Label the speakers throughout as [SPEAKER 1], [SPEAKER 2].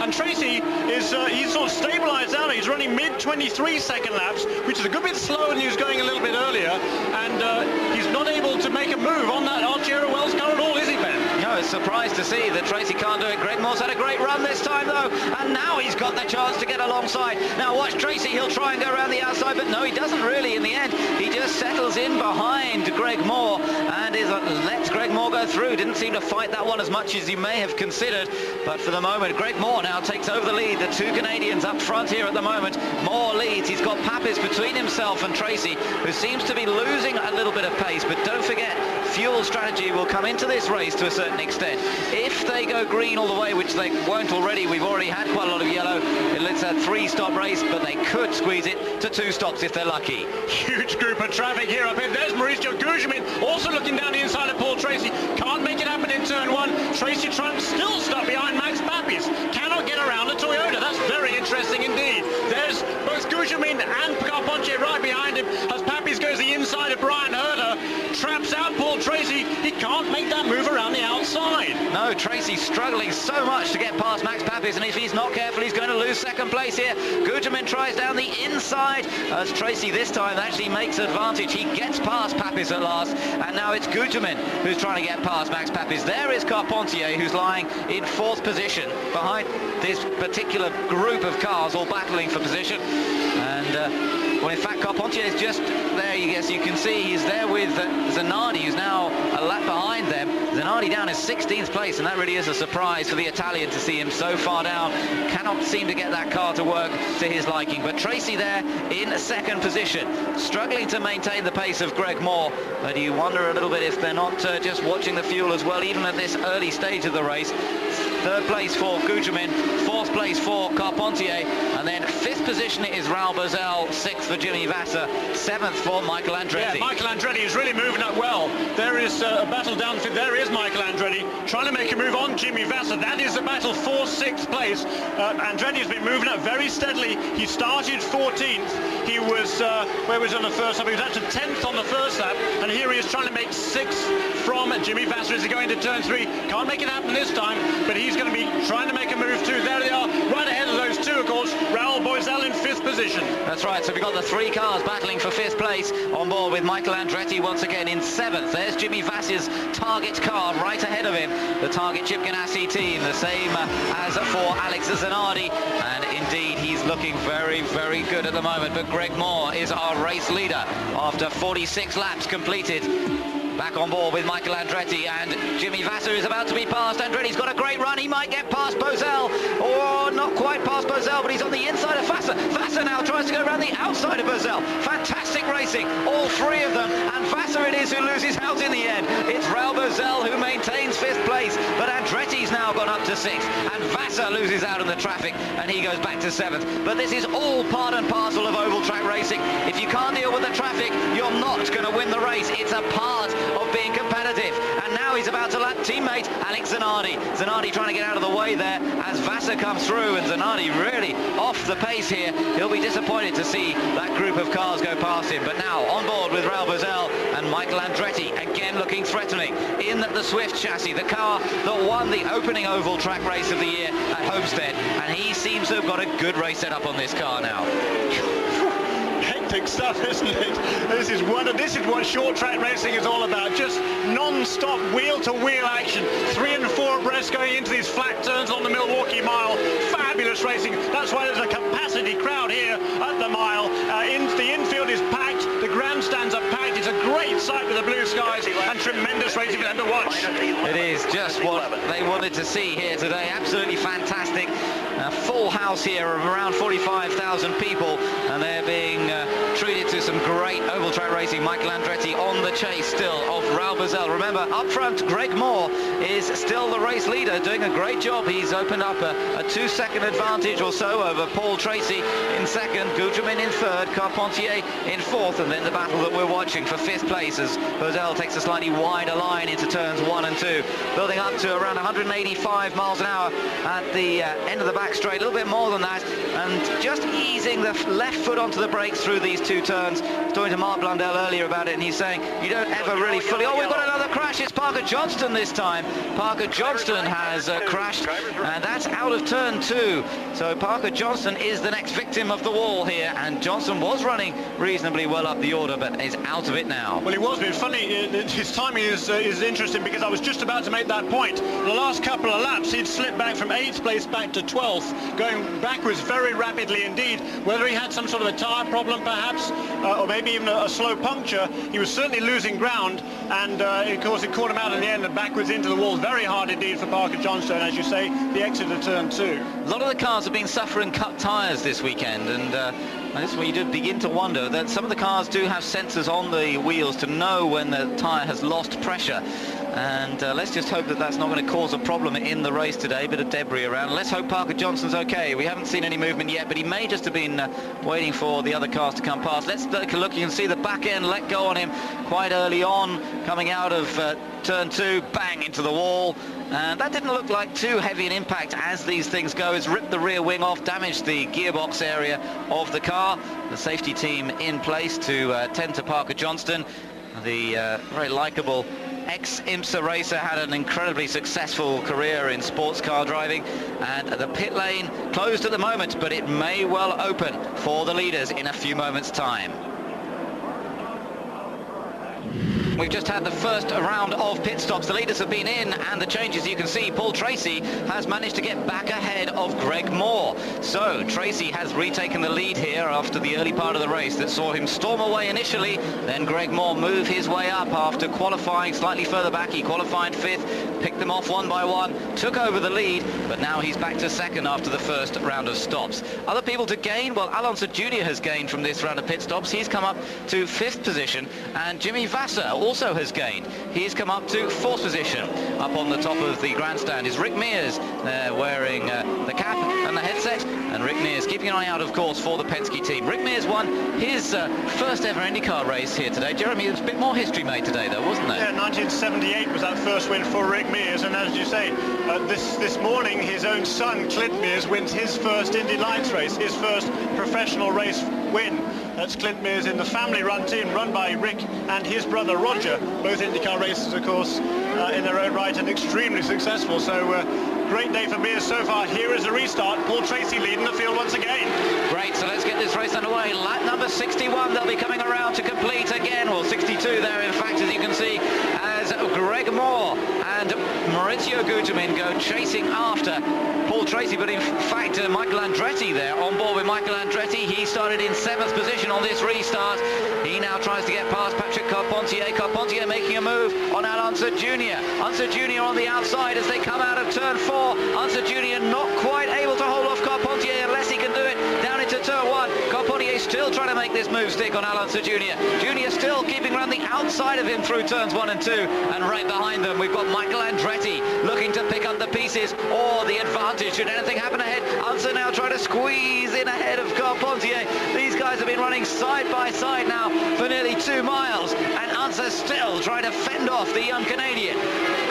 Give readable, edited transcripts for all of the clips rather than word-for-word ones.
[SPEAKER 1] And Tracy is he's sort of stabilised out. He's running mid-23 second laps, which is a good bit slower than he was going a little bit earlier. And he's not able to make a move on that Archero Wells car at all, is he, Ben?
[SPEAKER 2] No, it's surprised to see that Tracy can't do it. Greg Moore's had a great run this time, though, and now he's got the chance to get alongside. Now watch Tracy, he'll try and go around the outside, but no, he doesn't really in the end. He just settles in behind Greg Moore and lets Greg Moore go through. Didn't seem to fight that one as much as you may have considered, but for the moment, Greg Moore now takes over the lead. The two Canadians up front here at the moment. Moore leads. He's got Papis between himself and Tracy, who seems to be losing a little bit of pace, but don't forget, fuel strategy will come into this race to a certain extent. If they go green all the way, which they won't already, we've already had quite a lot of yellow. It's a 3-stop race, but they could squeeze it to 2 stops if they're lucky.
[SPEAKER 1] Huge group of traffic here up here. There's Mauricio Gugelmin also looking down the inside of Paul Tracy. Can't make it happen in turn 1. Tracy trying still stuck behind Max Papis. Cannot get around the Toyota. That's very interesting indeed. There's both Gugelmin and Carpentier right behind him as Papis goes the inside of Brian Herder. Traps out Paul Tracy. He can't make that move around the outside.
[SPEAKER 2] No, Tracy's struggling so much to get past Max Papis, and if he's not careful, he's going to lose second place here. Gugelmin tries down the inside as Tracy this time actually makes advantage. He gets past Papis at last, and now it's Gugelmin who's trying to get past Max Papis. There is Carpentier, who's lying in 4th position behind this particular group of cars all battling for position. And well, in fact, Carpentier is just there. Yes, you can see he's there with Zanardi, who's now a lap behind them. Zanardi down in 16th place, and that really is a surprise for the Italian to see him so far down. Cannot seem to get that car to work to his liking. But Tracy there in 2nd position, struggling to maintain the pace of Greg Moore. But you wonder a little bit if they're not just watching the fuel as well, even at this early stage of the race. 3rd place for Gugelmin, 4th place for Carpentier, and then 5th position is Raul Boesel, 6th for Jimmy Vasser, 7th for Michael Andretti.
[SPEAKER 1] Yeah, Michael Andretti is really moving up well. There is a battle down. There is Michael Andretti trying to make a move on Jimmy Vasser. That is the battle for 6th place. Andretti has been moving up very steadily. He started 14th. He was where was he on the first lap? He was actually 10th on the first lap, and here he is trying to make 6th from Jimmy Vasser as he going into turn 3. Can't make it happen this time, but he's going to be trying to make a move too. There they are, right ahead of those two, of course. Raul Boesel in 5th position.
[SPEAKER 2] That's right, so we've got the 3 cars battling for 5th place on board with Michael Andretti once again in 7th. There's Jimmy Vassar's Target car right ahead of him. The Target Chip Ganassi team, the same as for Alex Zanardi. And indeed, he's looking very, very good at the moment. But Greg Moore is our race leader after 46 laps completed. Back on board with Michael Andretti, and Jimmy Vasser is about to be passed. Andretti's got a great run. He might get past Boesel, or not quite past Boesel, but he's on the inside of Vasser. Vasser now tries to go around the outside of Boesel. Fantastic racing, all 3 of them, and Vasser it is who loses out in the end. It's Raul Boesel who maintains 5th place, but Andretti's now gone up to 6th, and Vasser loses out in the traffic, and he goes back to 7th. But this is all part and parcel of oval track racing. If you can't deal with the traffic, you're not going to win the race. It's a part of being competitive, and now he's about to lap teammate Alex Zanardi. Zanardi trying to get out of the way there as Vasser comes through, and Zanardi really off the pace here. He'll be disappointed to see that group of cars go past him. But now on board with Raul Boesel and Michael Andretti, again looking threatening in the Swift chassis, the car that won the opening oval track race of the year at Homestead, and he seems to have got a good race set up on this car now.
[SPEAKER 1] Hectic stuff, isn't it? This is what short track racing is all about. Just non-stop wheel-to-wheel action. 3 and 4 abreast going into these flat turns on the Milwaukee Mile. Fabulous racing. That's why there's a capacity crowd here at the mile. The infield is packed. The grandstands are packed. It's a great sight with the blue skies, and tremendous racing for them to watch.
[SPEAKER 2] It is just what they wanted to see here today. Absolutely fantastic. A full house here of around 45,000 people, and they're being treated to some great oval track racing. Michael Andretti on the chase still of Raul Boesel. Remember, up front, Greg Moore is still the race leader, doing a great job. He's opened up a 2-second advantage or so over Paul Tracy in 2nd, Gugelmin in 3rd, Carpentier in 4th, and then the battle that we're watching for 5th place as Boesel takes a slightly wider line into turns 1 and 2, building up to around 185 miles an hour at the end of the back straight, a little bit more than that, and just easing the left foot onto the brakes through these 2 turns. I was talking to Mark Blundell earlier about it, and he's saying you don't ever really fully... Oh, we've got another crash crash. It's Parker Johnston this time. Parker Johnston has crashed, and that's out of turn 2. So Parker Johnston is the next victim of the wall here, and Johnston was running reasonably well up the order, but is out of it now.
[SPEAKER 1] Well, he was, but funny, his timing is interesting, because I was just about to make that point. In the last couple of laps, he'd slipped back from 8th place back to 12th, going backwards very rapidly indeed. Whether he had some sort of a tyre problem, perhaps, or maybe even a slow puncture, he was certainly losing ground, and of course it caught him out in the end and backwards into the wall. Very hard indeed for Parker Johnston, as you say, the exit of turn 2.
[SPEAKER 2] A lot of the cars have been suffering cut tyres this weekend, and this is where you do begin to wonder that some of the cars do have sensors on the wheels to know when the tyre has lost pressure. And let's just hope that that's not going to cause a problem in the race today. A bit of debris around. Let's hope Parker Johnston's okay. We haven't seen any movement yet, but he may just have been waiting for the other cars to come past. Let's take a look. You can see the back end let go on him quite early on, coming out of turn 2, bang into the wall. And that didn't look like too heavy an impact as these things go. It's ripped the rear wing off, damaged the gearbox area of the car. The safety team in place to tend to Parker Johnston. The very likeable ex-IMSA racer had an incredibly successful career in sports car driving, and the pit lane closed at the moment, but it may well open for the leaders in a few moments' time. We've just had the first round of pit stops. The leaders have been in, and the changes you can see. Paul Tracy has managed to get back ahead of Greg Moore. So Tracy has retaken the lead here after the early part of the race that saw him storm away initially. Then Greg Moore move his way up after qualifying slightly further back. He qualified 5th, picked them off one by one, took over the lead, but now he's back to 2nd after the first round of stops. Other people to gain? Well, Alonso Jr. has gained from this round of pit stops. He's come up to 5th position, and Jimmy Vasser also has gained. He's come up to 4th position. Up on the top of the grandstand is Rick Mears, wearing the cap and the headset, and Rick Mears keeping an eye out, of course, for the Penske team. Rick Mears won his first ever IndyCar race here today. Jeremy, there's a bit more history made today, though, wasn't there?
[SPEAKER 1] Yeah, 1978 was that first win for Rick Mears, and as you say, this morning his own son, Clint Mears, wins his first Indy Lights race, his first professional race win. That's Clint Mears in the family-run team run by Rick and his brother Roger, both IndyCar racers, of course, in their own right, and extremely successful. So great day for Mears so far. Here is a restart. Paul Tracy leading the field once again.
[SPEAKER 2] Great, so let's get this race underway. Lap number 61, they'll be coming around to complete again. Well, 62 there, in fact, as you can see, as Greg Moore and Maurizio Gutermin go chasing after Paul Tracy, but in fact Michael Andretti there on board with Michael Andretti. He started in 7th position on this restart. He now tries to get past Patrick Carpentier. Carpentier making a move on Al Unser Jr. Unser Jr. on the outside as they come out of turn 4. Unser Jr. not quite able to hold off Carpentier unless he can do it down into turn 1. Carpentier still trying to make this move stick on Al Unser Jr. Jr. still keeping around the outside of him through turns 1 and 2, and right behind them we've got Michael Andretti looking to pick up the pieces or the advantage should anything happen ahead. Unser now trying to squeeze in ahead of Carpentier. These guys have been running side by side now for nearly 2 miles, and Unser still trying to fend off the young Canadian.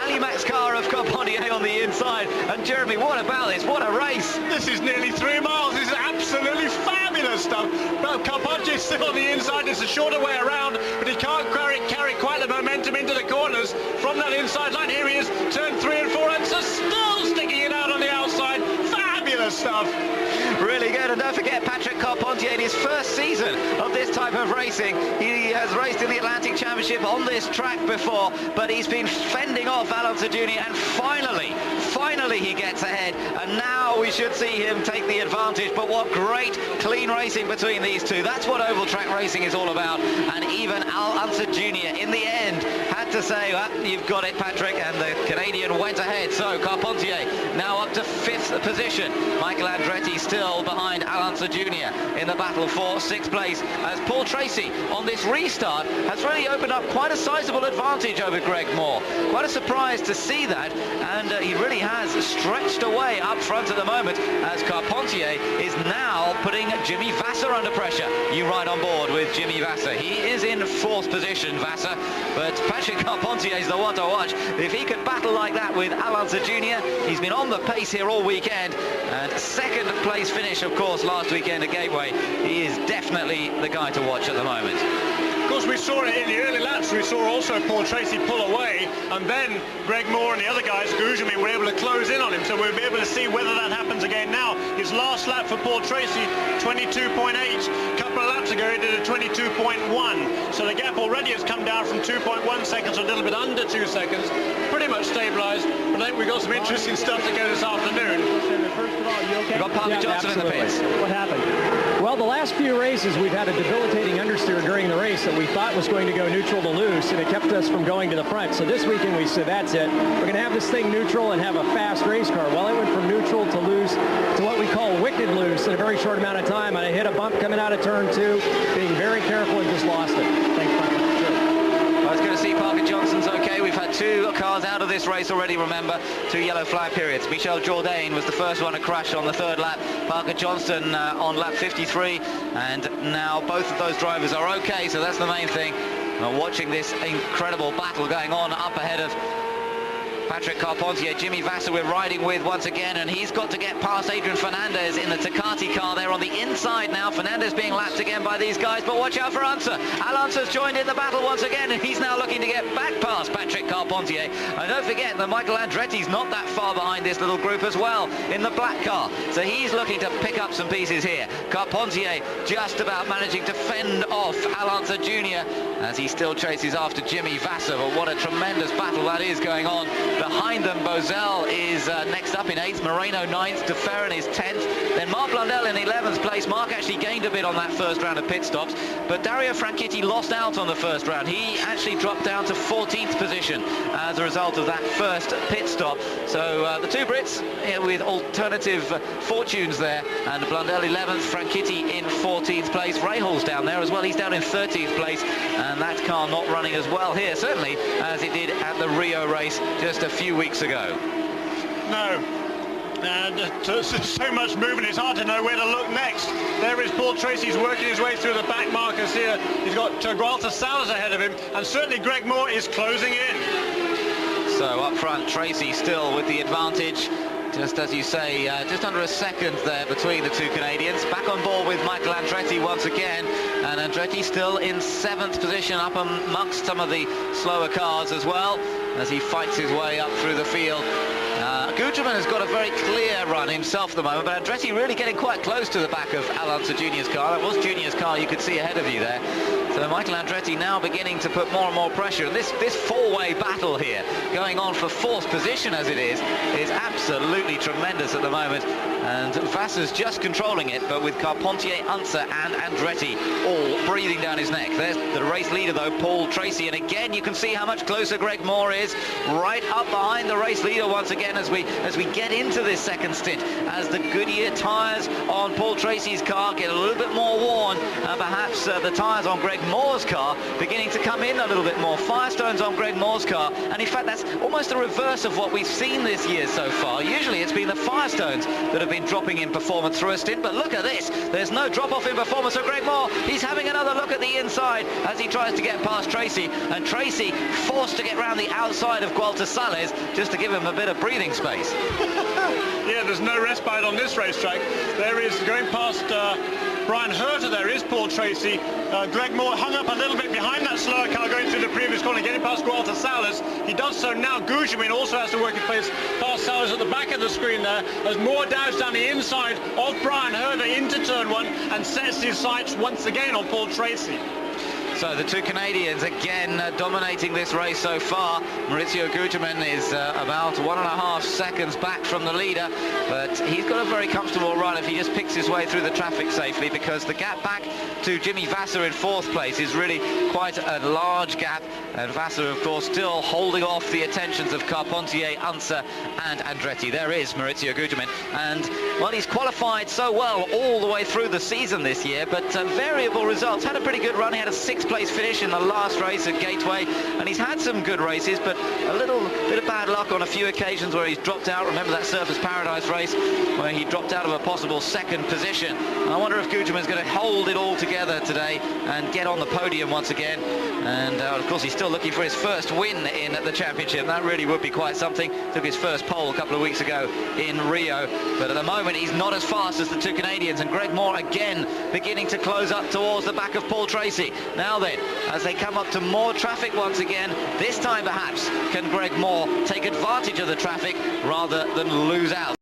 [SPEAKER 2] Ali Mac's car of Carpentier on the inside, and Jeremy, what about this? What a race!
[SPEAKER 1] This is nearly 3 miles. This is absolutely fabulous stuff. But Carpentier's still on the inside. It's a shorter way around, but he can't carry quite the momentum into the corners from that inside line. Here he is, turn 3 and 4, and so still sticking it out on the outside. Fabulous stuff.
[SPEAKER 2] Really good, and don't forget Patrick Carpentier in his first season of this type of racing. He has raced in the Atlantic Championship on this track before, but he's been fending off Al Unser Jr. and finally he gets ahead, and now we should see him take the advantage. But what great clean racing between these two. That's what oval track racing is all about, and even Al Unser Jr. in the end had to say, well, you've got it, Patrick, and the Canadian went ahead. So Carpentier now up to 5th position. Michael Andretti still behind Al Unser Jr. in the battle for 6th place, as Paul Tracy on this restart has really opened up quite a sizable advantage over Greg Moore. Quite a surprise to see that, and he really has stretched away up front at the moment, as Carpentier is now putting Jimmy Vasser under pressure. You ride on board with Jimmy Vasser. He is in 4th position, Vasser, but Patrick Carpentier is the one to watch. If he could battle like that with Al Unser Jr., he's been on the pace here all weekend, and 2nd place finish, of course, last weekend at Gateway. He is definitely the guy to watch at the moment.
[SPEAKER 1] course, we saw it in the early laps. We saw also Paul Tracy pull away, and then Greg Moore and the other guys, Gugelmin, were able to close in on him. So we'll be able to see whether that happens again now. His last lap for Paul Tracy, 22.8. A couple of laps ago, he did a 22.1. So the gap already has come down from 2.1 seconds to a little bit under 2 seconds. Pretty much stabilised. But I think we've got some interesting stuff to go this afternoon.
[SPEAKER 3] First of all, you okay?
[SPEAKER 2] We've got Parker Johnson in the pits.
[SPEAKER 3] What happened? Well, the last few races, we've had a debilitating understeer during the race that we thought was going to go neutral to loose, and it kept us from going to the front. So this weekend we said, that's it. We're going to have this thing neutral and have a fast race car. Well, it went from neutral to loose to what we call wicked loose in a very short amount of time. And I hit a bump coming out of turn 2, being very careful, and just lost it. Thanks, Parker. Sure.
[SPEAKER 2] I was going to see Parker Johnson's okay. We've had 2 cars out of this race already, remember. 2 yellow flag periods. Michel Jourdain was the first one to crash on the 3rd lap. Parker Johnson on lap 53. And now both of those drivers are okay, so that's the main thing. Watching this incredible battle going on up ahead of Patrick Carpentier. Jimmy Vasser we're riding with once again, and he's got to get past Adrian Fernandez in the Tecate car there on the inside now. Fernandez being lapped again by these guys, but watch out for Unser. Al Unser's joined in the battle once again, and he's now looking to get back past Patrick Carpentier. And don't forget that Michael Andretti's not that far behind this little group as well in the black car, so he's looking to pick up some pieces here. Carpentier just about managing to fend off Al Unser Jr. as he still chases after Jimmy Vasser, but what a tremendous battle that is going on. Behind them, Bozell is next up in 8th, Moreno 9th, De Ferran is 10th, then Mark Blundell in 11th place. Mark actually gained a bit on that first round of pit stops, but Dario Franchitti lost out on the first round. He actually dropped down to 14th position as a result of that first pit stop. So the 2 Brits with alternative fortunes there, and Blundell 11th, Franchitti in 14th place. Rahals down there as well, he's down in 13th place, and that car not running as well here, certainly, as it did at the Rio race just a few weeks ago.
[SPEAKER 1] No. And so much movement, it's hard to know where to look next. There is Paul Tracy, he's working his way through the back markers here. He's got Gualter Salas ahead of him, and certainly Greg Moore is closing in.
[SPEAKER 2] So up front, Tracy still with the advantage. Just as you say, just under a second there between the 2 Canadians. Back on board with Michael Andretti once again, and Andretti still in 7th position up amongst some of the slower cars as well, as he fights his way up through the field. Gugelmin has got a very clear run himself at the moment, but Andretti really getting quite close to the back of Al Unser Jr.'s car. That was Jr.'s car you could see ahead of you there. So Michael Andretti now beginning to put more and more pressure. And this 4-way battle here, going on for 4th position as it is absolutely tremendous at the moment. And Vasser's just controlling it, but with Carpentier, Unser and Andretti all breathing down his neck. There's the race leader though, Paul Tracy, and again you can see how much closer Greg Moore is, right up behind the race leader once again as we get into this second stint, as the Goodyear tyres on Paul Tracy's car get a little bit more worn, and perhaps the tyres on Greg Moore's car beginning to come in a little bit more. Firestones on Greg Moore's car, and in fact that's almost the reverse of what we've seen this year so far. Usually it's been the Firestones that have been dropping in performance through a stint, but look at this, there's no drop off in performance of Greg Moore. He's having another look at the inside as he tries to get past Tracy, and Tracy forced to get round the outside of Gualter Salas just to give him a bit of breathing space.
[SPEAKER 1] Yeah, there's no respite on this racetrack. There is, going past Brian Herter, there is Paul Tracy. Greg Moore hung up a little bit behind that slower car going through the previous corner, getting past Gualter Salas. He does so now. Gugelmin also has to work his place past Salas at the back of the screen there, as Moore dives down the inside of Brian Herter into turn 1 and sets his sights once again on Paul Tracy.
[SPEAKER 2] So the 2 Canadians again dominating this race so far. Maurizio Gugelmin is about 1.5 seconds back from the leader, but he's got a very comfortable run if he just picks his way through the traffic safely, because the gap back to Jimmy Vasser in 4th place is really quite a large gap, and Vasser of course still holding off the attentions of Carpentier, Unser and Andretti. There is Maurizio Gugelmin, and well, he's qualified so well all the way through the season this year, but variable results. Had a pretty good run. He had a 6th place finish in the last race at Gateway, and he's had some good races, but a little bit of bad luck on a few occasions where he's dropped out. Remember that Surfers Paradise race where he dropped out of a possible 2nd position. And I wonder if Gugelmin's going to hold it all together today and get on the podium once again. And of course he's still looking for his first win in the championship. That really would be quite something. Took his first pole a couple of weeks ago in Rio, but at the moment he's not as fast as the two Canadians, and Greg Moore again beginning to close up towards the back of Paul Tracy. Now then, as they come up to more traffic once again, this time perhaps can Greg Moore take advantage of the traffic rather than lose out.